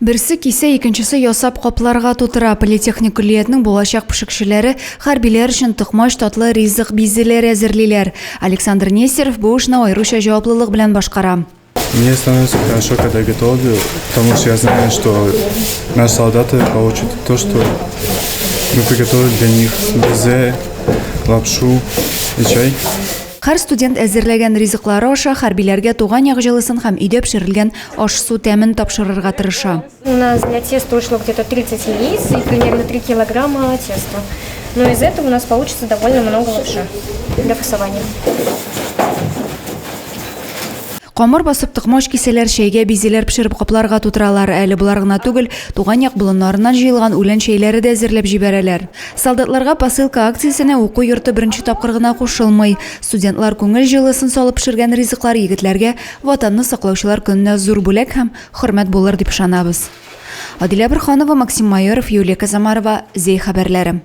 Бірсі кисе, екіншісі ясап қопларға тутыра. Политехник күллиетінің болашақ пішікшілері харбилер үшін тұқмаш татлы ризық безелер әзірлейлер. Александр Нестеров бұл ішіне айрыша жауаплылық білән башқара. Мне становится хорошо, когда готовлю, потому что я знаю, что наши солдаты получат то, что мы приготовили для них: безе, лапшу и чай. Har студент әзірлеген ризықлары аша харбилерге туған яғжылысын һәм үйде пішірілген аш су тәмін тапшырырга тырыша. У нас для теста ушло где-то 30 яиц и примерно 3 килограмма теста. Но из этого у нас получится довольно много лапши для фасования. Қамыр басып тұқмаш киселер шәйге безелер пішіріп қопларға тутыралар. Әлі бұларғына түгіл, туған яқ бұлынларынан жиылған үлен шәйлері де әзірлеп жіберелер. Солдатларға посылка акциясына оқу йорты бірінші тапқырғына қошылмай. Студентлар көңіл жылысын салып пішірген ризықлар егітлерге ватанны сақлаушылар күніне зур бүлек һәм хөрмәт болыр деп шанабыз. Адиля Бірханова, Максим Майоров, Юлия Казамарова, Зей хабарлары.